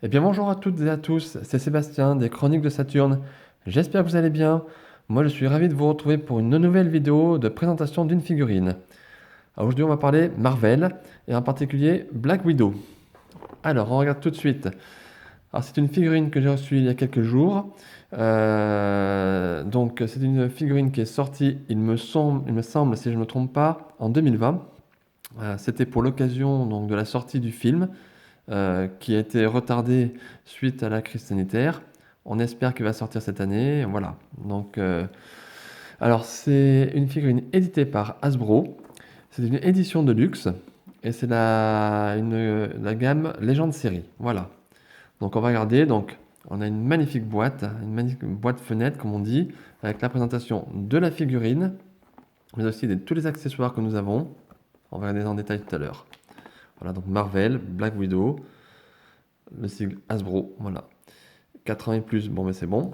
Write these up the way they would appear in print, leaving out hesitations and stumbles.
Eh bien bonjour à toutes et à tous, c'est Sébastien des Chroniques de Saturne. J'espère que vous allez bien. Moi je suis ravi de vous retrouver pour une nouvelle vidéo de présentation d'une figurine. Alors, aujourd'hui on va parler Marvel et en particulier Black Widow. Alors on regarde tout de suite. Alors c'est une figurine que j'ai reçue il y a quelques jours. Donc c'est une figurine qui est sortie, il me semble, si je ne me trompe pas, en 2020. C'était pour l'occasion donc de la sortie du film, qui a été retardé suite à la crise sanitaire. On espère qu'il va sortir cette année. Voilà. Donc, alors c'est une figurine éditée par Hasbro. C'est une édition de luxe et c'est la gamme Légende série. Voilà. Donc on va regarder. Donc on a une magnifique boîte fenêtre comme on dit, avec la présentation de la figurine, mais aussi de tous les accessoires que nous avons. On va regarder en détail tout à l'heure. Voilà, donc Marvel, Black Widow, le sigle Hasbro, voilà. 4 ans et plus, bon, mais c'est bon.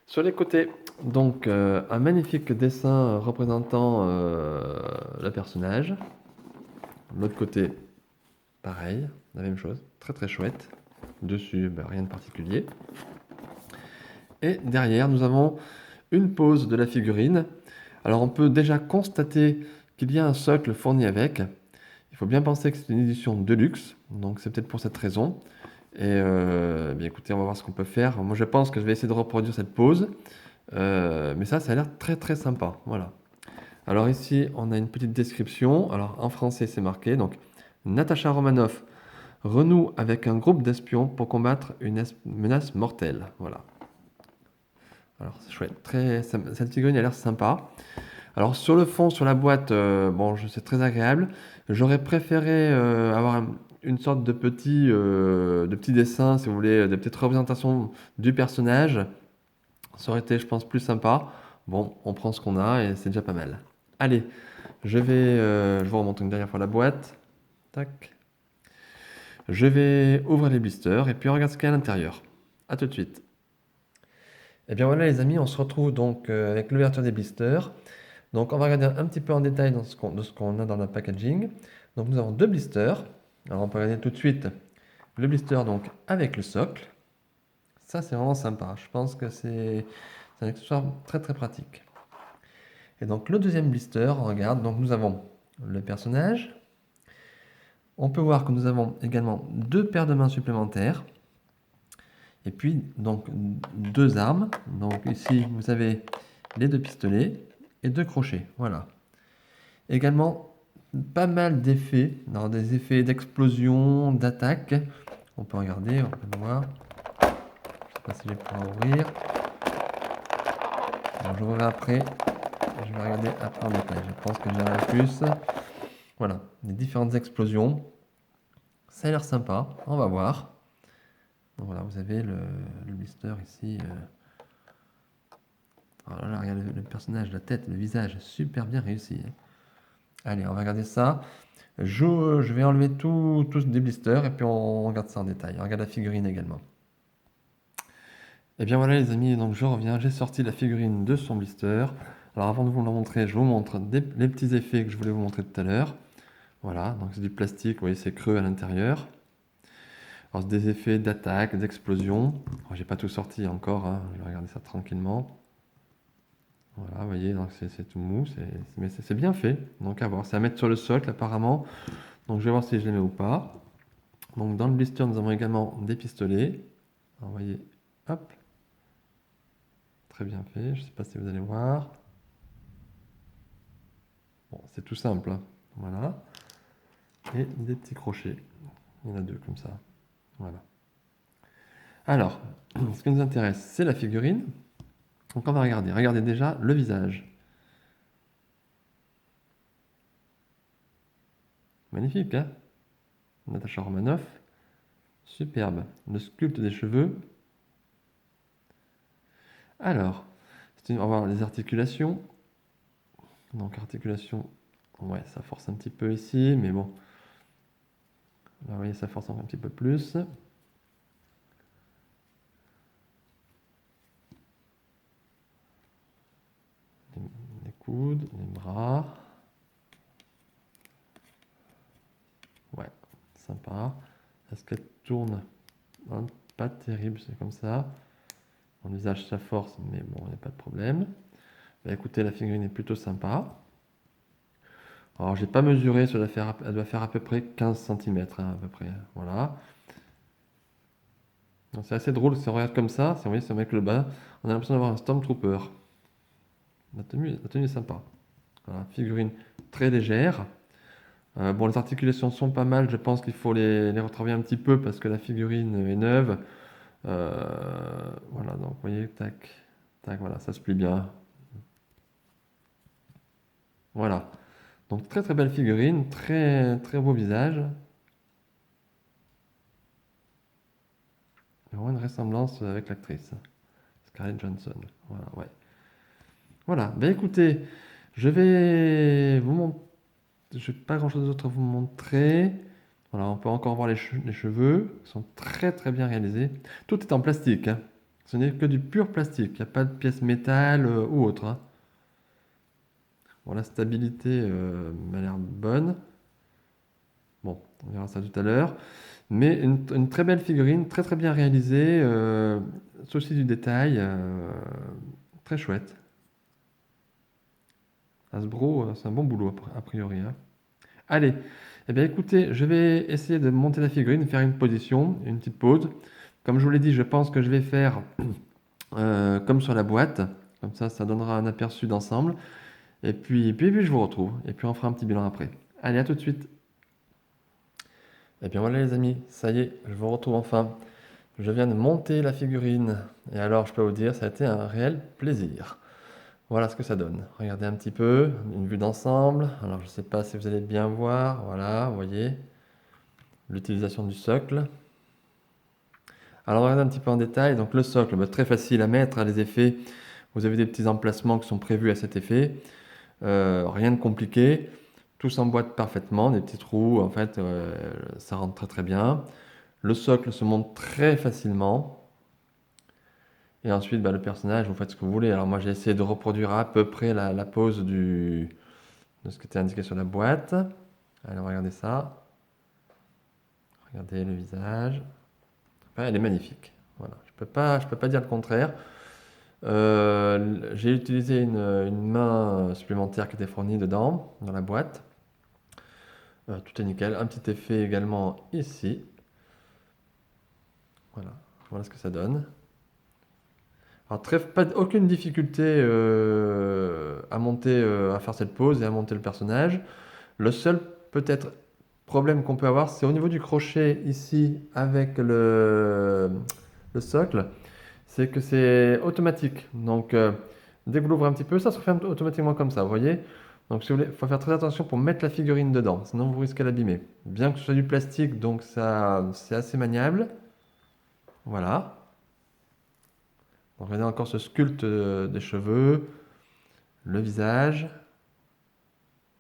Sur les côtés, donc un magnifique dessin représentant le personnage. L'autre côté, pareil, la même chose, très très chouette. Dessus, ben, rien de particulier. Et derrière, nous avons une pose de la figurine. Alors on peut déjà constater qu'il y a un socle fourni avec. Il faut bien penser que c'est une édition de luxe, donc c'est peut-être pour cette raison. Et bien écoutez, on va voir ce qu'on peut faire. Moi je pense que je vais essayer de reproduire cette pose. Mais ça a l'air très très sympa. Voilà. Alors ici, on a une petite description. Alors en français, c'est marqué. Donc, Natasha Romanoff renoue avec un groupe d'espions pour combattre une menace mortelle. Voilà. Alors c'est chouette. Cette figurine a l'air sympa. Alors sur le fond, sur la boîte, bon, c'est très agréable. J'aurais préféré avoir une sorte de petit dessin, si vous voulez, de petites représentations du personnage. Ça aurait été, je pense, plus sympa. Bon, on prend ce qu'on a et c'est déjà pas mal. Allez, je vous remonte une dernière fois la boîte. Tac. Je vais ouvrir les blisters et puis on regarde ce qu'il y a à l'intérieur. A tout de suite. Et bien voilà les amis, on se retrouve donc avec l'ouverture des blisters. Donc on va regarder un petit peu en détail de ce qu'on a dans le packaging. Donc nous avons deux blisters. Alors on peut regarder tout de suite le blister donc avec le socle. Ça c'est vraiment sympa. Je pense que c'est un accessoire très très pratique. Et donc le deuxième blister, on regarde, donc nous avons le personnage. On peut voir que nous avons également deux paires de mains supplémentaires. Et puis donc deux armes. Donc ici vous avez les deux pistolets et deux crochets. Voilà. Également pas mal d'effets, dans des effets d'explosion, d'attaque. On peut regarder, on peut voir. Je ne sais pas si je vais pouvoir ouvrir. Alors, je reverrai après. Je vais regarder après en détail. Je pense que j'aurai plus. Voilà, les différentes explosions. Ça a l'air sympa. On va voir. Donc voilà, vous avez le blister ici. Alors là, regardez le personnage, la tête, le visage, super bien réussi. Allez, on va regarder ça. Je vais enlever tous des blisters et puis on regarde ça en détail. On regarde la figurine également. Et bien voilà les amis, donc je reviens, j'ai sorti la figurine de son blister. Alors avant de vous la montrer, je vous montre les petits effets que je voulais vous montrer tout à l'heure. Voilà, donc c'est du plastique, vous voyez c'est creux à l'intérieur. Alors c'est des effets d'attaque, d'explosion. Alors, j'ai pas tout sorti encore, hein, je vais regarder ça tranquillement. Voilà, vous voyez, donc c'est tout mou, mais c'est bien fait. Donc à voir, c'est à mettre sur le socle apparemment. Donc je vais voir si je les mets ou pas. Donc dans le blister, nous avons également des pistolets. Alors, vous voyez, hop, très bien fait. Je ne sais pas si vous allez voir. Bon, c'est tout simple, hein. Voilà. Et des petits crochets. Il y en a deux comme ça. Voilà. Alors, ce qui nous intéresse, c'est la figurine. Donc on va regarder. Regardez déjà le visage. Magnifique, hein? Natasha Romanoff. Superbe. Le sculpte des cheveux. Alors, on va voir les articulations. Donc articulation, ouais, ça force un petit peu ici, mais bon. Là, vous voyez, ça force un petit peu plus. Les coudes, les bras. Ouais, sympa. Est-ce qu'elle tourne? hein, pas terrible, c'est comme ça. Mon visage, ça force, mais bon, il n'y a pas de problème. Bah, écoutez, la figurine est plutôt sympa. Alors, j'ai pas mesuré, elle doit faire à peu près 15 cm, à peu près. Voilà. Donc, c'est assez drôle, si on regarde comme ça, si on voit ce mec le bas, on a l'impression d'avoir un Stormtrooper. La tenue est sympa. Voilà, figurine très légère. Bon, les articulations sont pas mal, je pense qu'il faut les retravailler un petit peu parce que la figurine est neuve. Voilà, donc vous voyez, tac, tac, voilà, ça se plie bien. Voilà. Donc très très belle figurine, très très beau visage. Il y a vraiment une ressemblance avec l'actrice Scarlett Johansson. Voilà, ouais. Voilà, ben écoutez, je vais vous montrer. Je n'ai pas grand-chose d'autre à vous montrer. Voilà, on peut encore voir les cheveux. Ils sont très très bien réalisés. Tout est en plastique, hein. Ce n'est que du pur plastique. Il n'y a pas de pièces métal ou autre, hein. Bon, la stabilité m'a l'air bonne. Bon, on verra ça tout à l'heure. Mais une très belle figurine, très très bien réalisée. Souci du détail. Très chouette. Hasbro, c'est un bon boulot a priori, hein. Allez, eh bien écoutez, je vais essayer de monter la figurine, faire une position, une petite pause. Comme je vous l'ai dit, je pense que je vais faire comme sur la boîte. Comme ça donnera un aperçu d'ensemble. Et puis, je vous retrouve. Et puis on fera un petit bilan après. Allez, à tout de suite. Et bien voilà les amis, ça y est, je vous retrouve enfin. Je viens de monter la figurine. Et alors, je peux vous dire, ça a été un réel plaisir. Voilà ce que ça donne. Regardez un petit peu, une vue d'ensemble. Alors, je ne sais pas si vous allez bien voir. Voilà, vous voyez l'utilisation du socle. Alors, regardez un petit peu en détail. Donc, le socle, bah, très facile à mettre, hein, les effets. Vous avez des petits emplacements qui sont prévus à cet effet. Rien de compliqué. Tout s'emboîte parfaitement, des petits trous. En fait, ça rentre très très bien. Le socle se monte très facilement. Et ensuite, bah, le personnage, vous faites ce que vous voulez. Alors, moi, j'ai essayé de reproduire à peu près la pose de ce qui était indiqué sur la boîte. Alors, regardez ça. Regardez le visage. Ouais, elle est magnifique. Voilà. Je peux pas dire le contraire. J'ai utilisé une main supplémentaire qui était fournie dedans, dans la boîte. Tout est nickel. Un petit effet également ici. Voilà. Voilà ce que ça donne. Alors, aucune difficulté à monter, à faire cette pose et à monter le personnage. Le seul peut-être problème qu'on peut avoir, c'est au niveau du crochet ici avec le socle, c'est que c'est automatique. Donc, dès que vous l'ouvrez un petit peu, ça se referme automatiquement comme ça, vous voyez? Donc, si vous voulez, il faut faire très attention pour mettre la figurine dedans, sinon vous risquez d'abîmer. Bien que ce soit du plastique, donc ça, c'est assez maniable. Voilà. Donc, regardez encore ce sculpte des cheveux, le visage.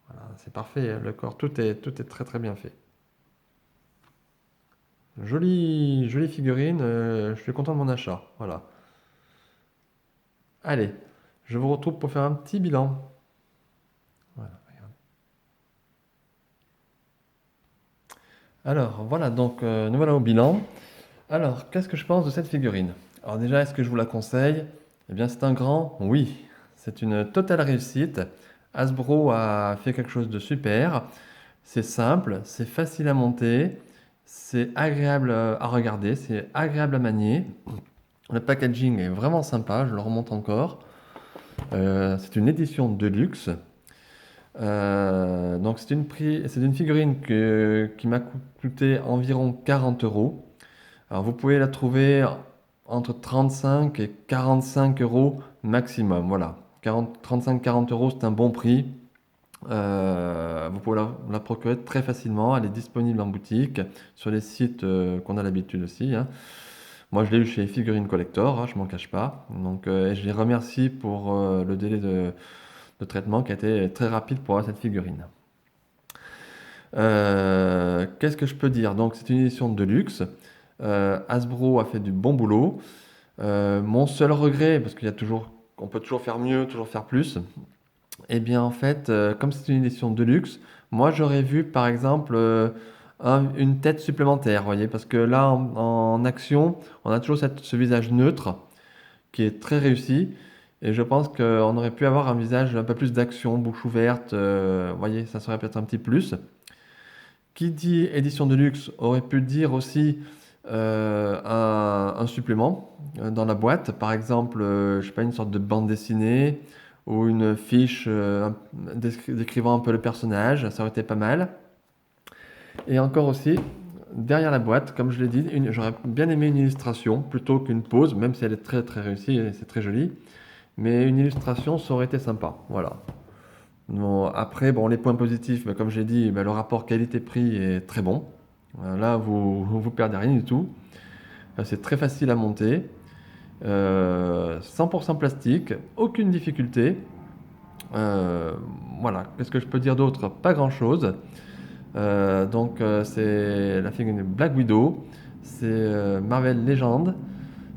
Voilà, c'est parfait, le corps, tout est très très bien fait. Jolie, jolie figurine, je suis content de mon achat. Voilà. Allez, je vous retrouve pour faire un petit bilan. Voilà, regarde. Alors, voilà, donc nous voilà au bilan. Alors, qu'est-ce que je pense de cette figurine? Alors déjà, est-ce que je vous la conseille? Eh bien, c'est un grand oui. C'est une totale réussite. Hasbro a fait quelque chose de super. C'est simple, c'est facile à monter, c'est agréable à regarder, c'est agréable à manier. Le packaging est vraiment sympa, je le remonte encore. C'est une édition de luxe. Donc c'est une figurine qui m'a coûté environ 40 euros. Alors vous pouvez la trouver entre 35 et 45 euros maximum. Voilà, 35-40 euros, c'est un bon prix. Vous pouvez la procurer très facilement. Elle est disponible en boutique, sur les sites qu'on a l'habitude aussi, hein. Moi, je l'ai eu chez Figurine Collector, hein, je m'en cache pas. Donc, et je les remercie pour le délai de traitement qui a été très rapide pour avoir cette figurine. Qu'est-ce que je peux dire? Donc, c'est une édition de luxe. Hasbro a fait du bon boulot. Mon seul regret, parce on peut toujours faire mieux, toujours faire plus. Eh bien, en fait, comme c'est une édition de luxe, moi j'aurais vu par exemple une tête supplémentaire, vous voyez, parce que là, en action, on a toujours ce visage neutre qui est très réussi. Et je pense qu'on aurait pu avoir un visage un peu plus d'action, bouche ouverte, vous voyez, ça serait peut-être un petit plus. Qui dit édition de luxe aurait pu dire aussi un supplément dans la boîte, par exemple, je sais pas, une sorte de bande dessinée ou une fiche décrivant un peu le personnage, ça aurait été pas mal. Et encore aussi, derrière la boîte, comme je l'ai dit, j'aurais bien aimé une illustration plutôt qu'une pose, même si elle est très très réussie et c'est très joli. Mais une illustration, ça aurait été sympa. Voilà. Bon, après, bon, les points positifs, bah, comme j'ai dit, bah, le rapport qualité-prix est très bon. Là, vous perdez rien du tout. C'est très facile à monter. 100% plastique, aucune difficulté. Euh, voilà, qu'est-ce que je peux dire d'autre? Pas grand-chose. C'est la figurine Black Widow, c'est Marvel Legends.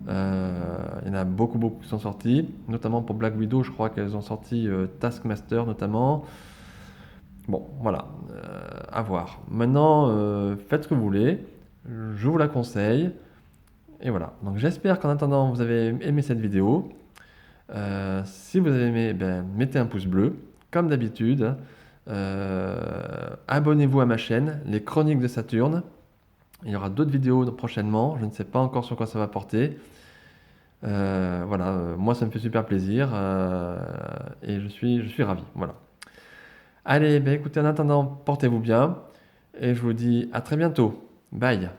Il y en a beaucoup, beaucoup qui sont sortis, notamment pour Black Widow, je crois qu'elles ont sorti Taskmaster notamment. Bon, voilà, à voir. Maintenant, faites ce que vous voulez, je vous la conseille. Et voilà, donc j'espère qu'en attendant, vous avez aimé cette vidéo. Si vous avez aimé, ben, mettez un pouce bleu, comme d'habitude. Abonnez-vous à ma chaîne, Les Chroniques de Saturne. Il y aura d'autres vidéos prochainement, je ne sais pas encore sur quoi ça va porter. Voilà, moi ça me fait super plaisir et je suis ravi. Voilà. Allez, ben écoutez, en attendant, portez-vous bien et je vous dis à très bientôt. Bye.